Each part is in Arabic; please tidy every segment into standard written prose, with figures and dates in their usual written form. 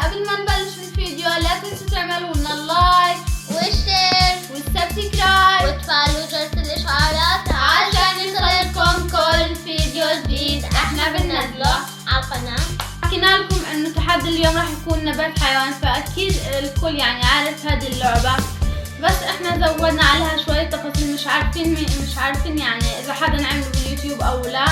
قبل ما نبلش الفيديو لا تنسوا تعملوا لنا لايك والشير والسبسكرايب وتفعلوا جرس الإشعارات عشان يوصلكم كل فيديو جديد احنا بننزله على القناة. حكينا لكم انه تحدي اليوم راح يكون نبات حيوان، فاكيد الكل يعني عارف هذه اللعبة، بس احنا زودنا عليها شوية تفاصيل مش عارفين يعني اذا حدا عمله باليوتيوب او لا.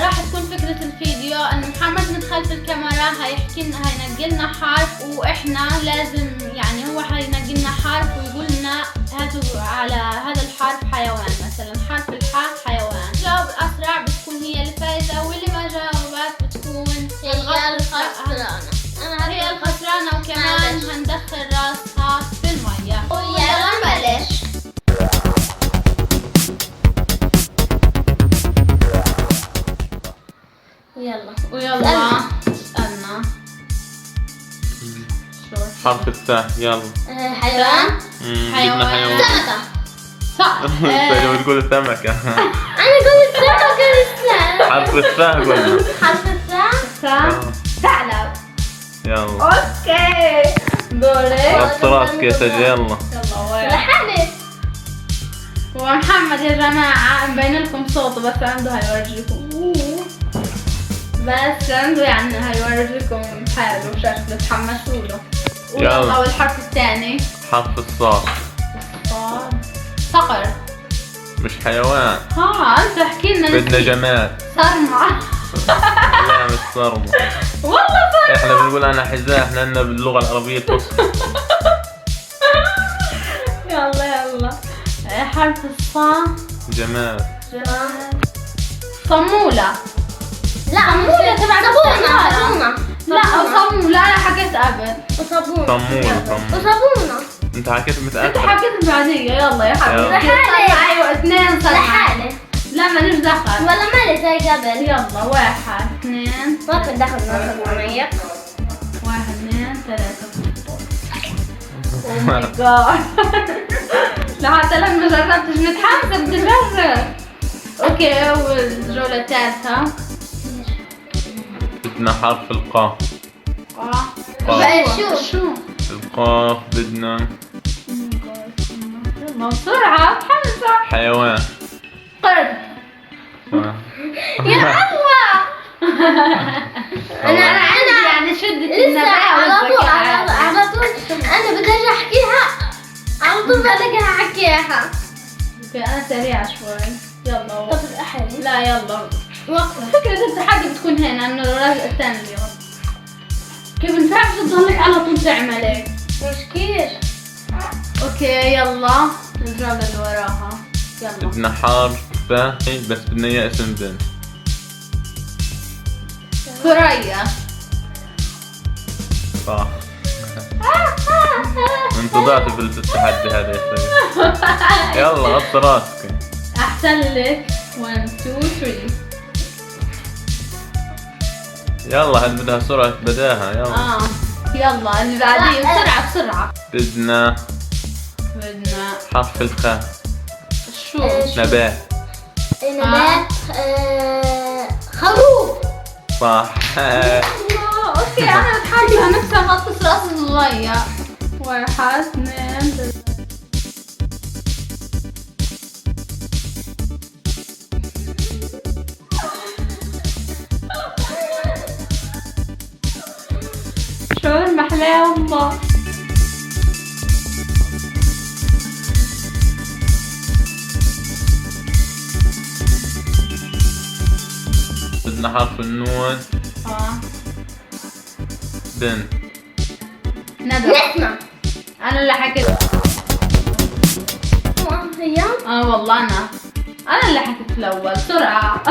راح تكون فكرة الفيديو انه محمد من خلف الكاميرا هينقي لنا حرف، واحنا لازم يعني هو هينقي لنا حرف ويقول لنا هاتوا على هذا الحرف حيوان، مثلا حرف الحاء حيوان. جاوب اسرع بتكون هي اللي فايزة، واللي ما جاوبت بتكون هي الخسرانة. هي الخسرانة، وكمان هندخل راسها في المية. ويلا نبلش. ويلا اسألنا حرف الثاء. يلا حيوان. بدنا حيوان. سمكة. صح. بتقول سمكة. أنا قلت سمكة لسه. حرف الثاء قلنا. حرف الثاء. ثعلب. يلا اوكي دوري. رص راسك يا سجى. يلا يلا واحد. لحالي. ومحمد يا جماعة مبين لكم صوته بس عنده هيورجيكم. بس عنده يعني هيورجيكم حاله وشكله تحمسوا له. يلا. ويلا والحرف الثاني. حرف الصاد. صقر. مش حيوان. انت احكي لنا. بدنا جماد. صرمة. لا مش صرمة. والله صرمة. احنا بنقول انا حذاء، احنا عندنا باللغة العربية الفصحى. يلا حرف الصاد. جماد. صمولة. لا صمولة تبع صابونة. لا صمولة لا حكيت قبل. وصابونة. صمولة. وصابونة. انت حكيت انت متأخر. حكيت بعدية. يلا يا حبيبي. يلا. لحالي. ايوه اثنين صح. لحالي. لا ماليش دخل. ولا مالي زي قبل. يلا واحد اثنين. ما في دخل معي. واحد اثنين ثلاثة. اوه ماي جاد. لحتى لما جربتش متحمسة بدي اجرب. اوكي والجولة الثالثة. بدنا حرف القاف. بقى شو؟ القاف بدنا يلا بسرعة متحمسة. حيوان. قرد. يا الله. أنا يعني شدة لسه النباهة والذكاء. على طول أنا بدي أجي أحكيها على طول بلاقيها أحكيها. اوكي انا سريعة شوي. يلا طب الأحلى. لا يلا فكرة التحدي بتكون هنا انه الراجل الثاني اللي يغلط. كيف ينفعش تضلك على طول تعمل تشكير. اوكي يلا الجولة اللي وراها. يلا بدنا حرف باء بس بدنا اياه اسم بنت. ثريا. صح. انت ضعت بالتحدي هذا يا سيدي. يلا غط راسك. احسن لك 1 2 3. يلا هاد بدها سرعة بداها. يلا يلا اللي بعديه بسرعة. بدنا حرف الخاء. شو؟ نبات. نبات. خروف. صح. اوكي انا بتحدي نفسي اغطس راس صغير. واحد اثنين ثلاثة. شو المحلاه والله. بدنا حرف النون. بنت. ندى. نسمة. انا اللي حكيت. هي. والله انا اللي حكيت الاول. بسرعة.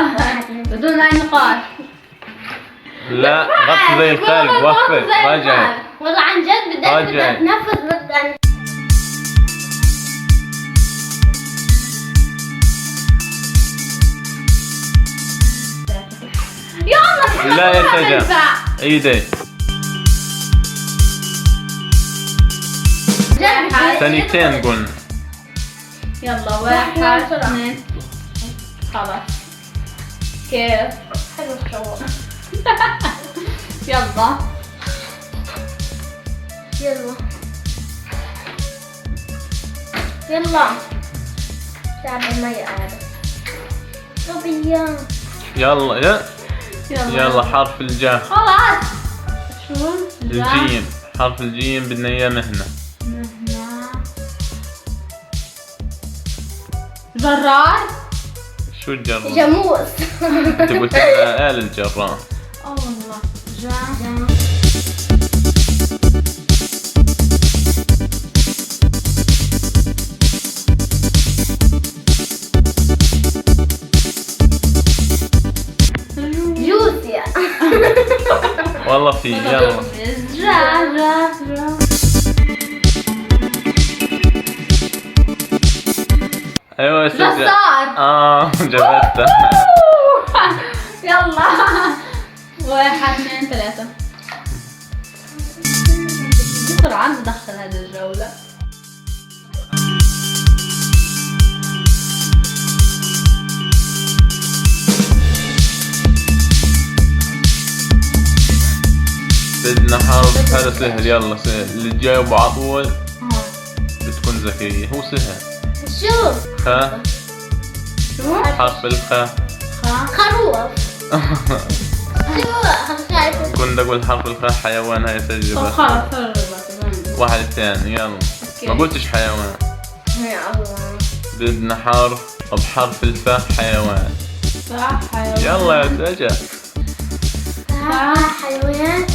بدون اي نقاش. لا غط زي الثلج. وقفت رجعت. والله عن جد بدي اتنفس بدي. يلا لا يا سجى عيدي. ثانيتين قلنا. يلا واحد اثنين. خلاص كيف. حلو الشعور. يلا يلا يلا تعب المية هذا. صبية. يلا يلا حرف الجاء. خلاص. شو؟ الجيم. حرف الجيم بدنا اياه مهنة. مهنة. جرار. شو الجرار؟ جاموس. انت قلت لنا آل الجرار. والله. جوسيا. والله في يلا. ايوه يا سجل. جزار. جبتها. يلا. 1 2 3. بسرعة ندخل هذه الجولة. بدنا حرف هذا سهل يلا سهل اللي تجاوب على طول بتكون ذكية هو سهل. شو؟ خا. شو؟ حرف الخاء. خروف. شو؟ كنت اقول حرف الخاء حيوان هاي سجل طب بس. خلص. واحد ثاني يلا. أوكي. ما قلتش حيوان. يا الله. بدنا حرف بحرف الفاء حيوان. صح حيوان. يلا يا سجل. حيوان.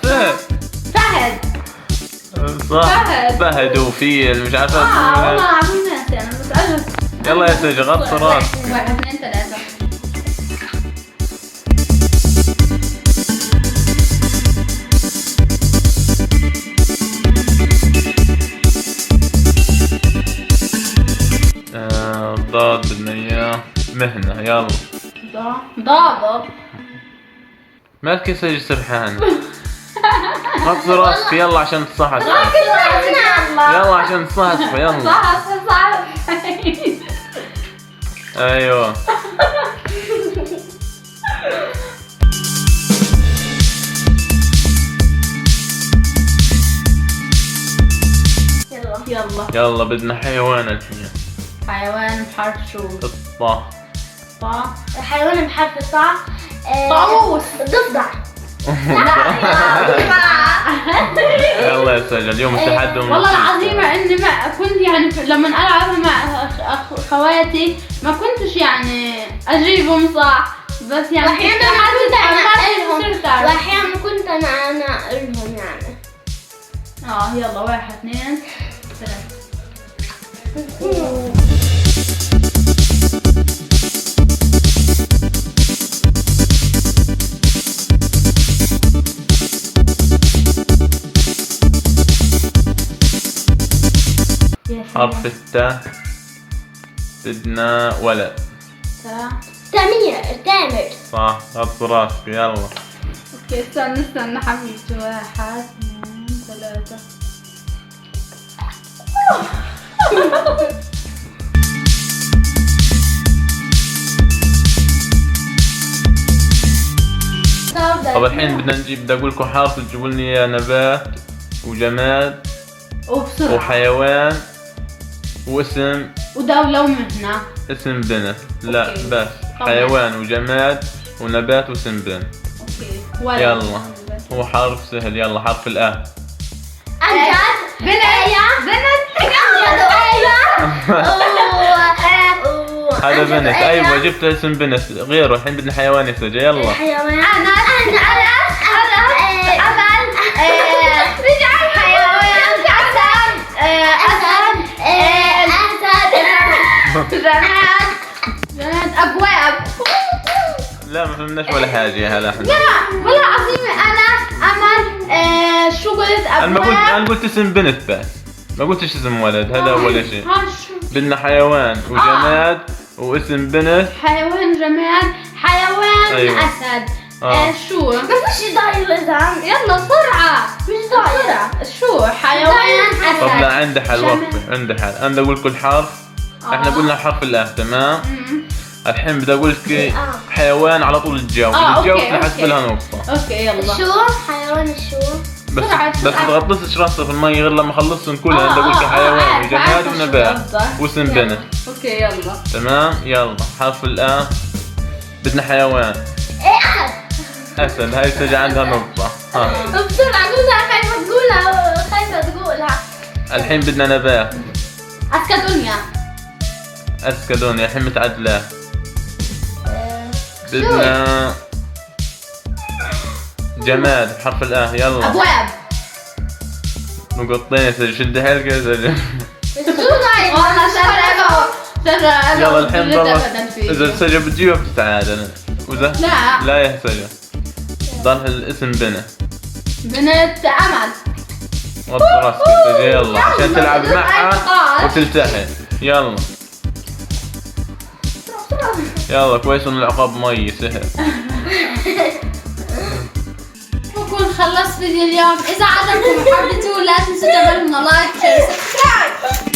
سهل. فهد. صح. فهد. فهد وفيل مش عارفة. والله العظيم ناسي انا بس اجل. يلا يا سجل غطي راسك. 1 2 3. ضاد بدنا اياه مهنة يلا. ضابط. مالك يا سجل سرحان. غطي راسك يلا عشان تصحصح. يلا عشان تصحصح يلا. صح. ايوه. يلا. يلا بدنا حيوان الحين. حيوان بحرف شو؟ الطا. طا. الحيوان بحرف الطاء. طاووس. ضفدع. يلا يا سجل اليوم التحدي والله العظيم اني ما كنت يعني لما العبها مع خواتي ما كنتش يعني اجيبهم صح بس يعني واحيانا كنت انا لهم يعني. يلا 1 2 3. حرف التاء بدنا ولد. تامر. صح غطي راسك يلا. اوكي استنى حبيبتي 1 2 3. طب الحين بدي اقول لكم حرف تجيبوا لي إياه نبات وجماد وبسرعة وحيوان واسم ودولة ومهنة. اسم بنت. لا أوكي. بس طبعاً. حيوان وجماد ونبات واسم بنت. اوكي ولد. يلا هو حرف سهل يلا حرف الآ. أمجد. بنت. هذا بنت ايوه جبت اسم بنت غيره. الحين بدنا حيوان يا سجى يلا. حيوان. أنا جماد أبواب. لا ما فهمناش ولا حاجة يا هلا احنا. لا والله العظيم أنا أمل شو قلت أبواب. انا قلت اسم بنت بس ما قلتش اسم ولد. هذا اول شيء. بدنا حيوان وجماد واسم بنت. حيوان جماد حيوان. أيوة. أسد. شو ما فيش ضايع. يلا بسرعة مش ضايع. شو حيوان أسد. طب لا عندي حل جماد. وقفي عندي حل. انا بدي اقول كل حرف. احنا قلنا حرف الآ تمام. الحين بدي اقول لك حيوان على طول تجاوب. اللي تجاوب أوكي، نحسب أوكي. لها نقطة. اوكي يلا. شو حيوان الشو؟ بس بسرعة، بس بسرعة. تغطسش راسها في المي غير لما اخلصهم كلها. انت قلت حيوان عارف وجماد شو ونبات قصدك. واسم يلا. بنت. اوكي يلا. تمام يلا حرف الآ. بدنا حيوان. أسد. هاي سجى عندها نقطة. ها بسرعة قولها، خايفة تقولها، خايفة تقولها. الحين بدنا نبات. اسكادونيا. اسكادونيا. الحين متعدلة. بدنا جماد بحرف الآ. يلا ابواب. نقطتين يا سجى. شد حيلك يا سجى. والله سرعة يلا الحين ضل. إذا سجى بتجيبها بتتعادل. وإذا لا. لا يا سجى. ضل الاسم بنت. بنت امل. غض راسك يا سجى. يلا عشان تلعب معها وتلتحي. يلا يلا كويس ان العقاب مي سهل. نكون خلصت فيديو اليوم. اذا عجبكم وحبيتوه لا تنسوا تعملوا لنا لايك، شير، سبسكرايب.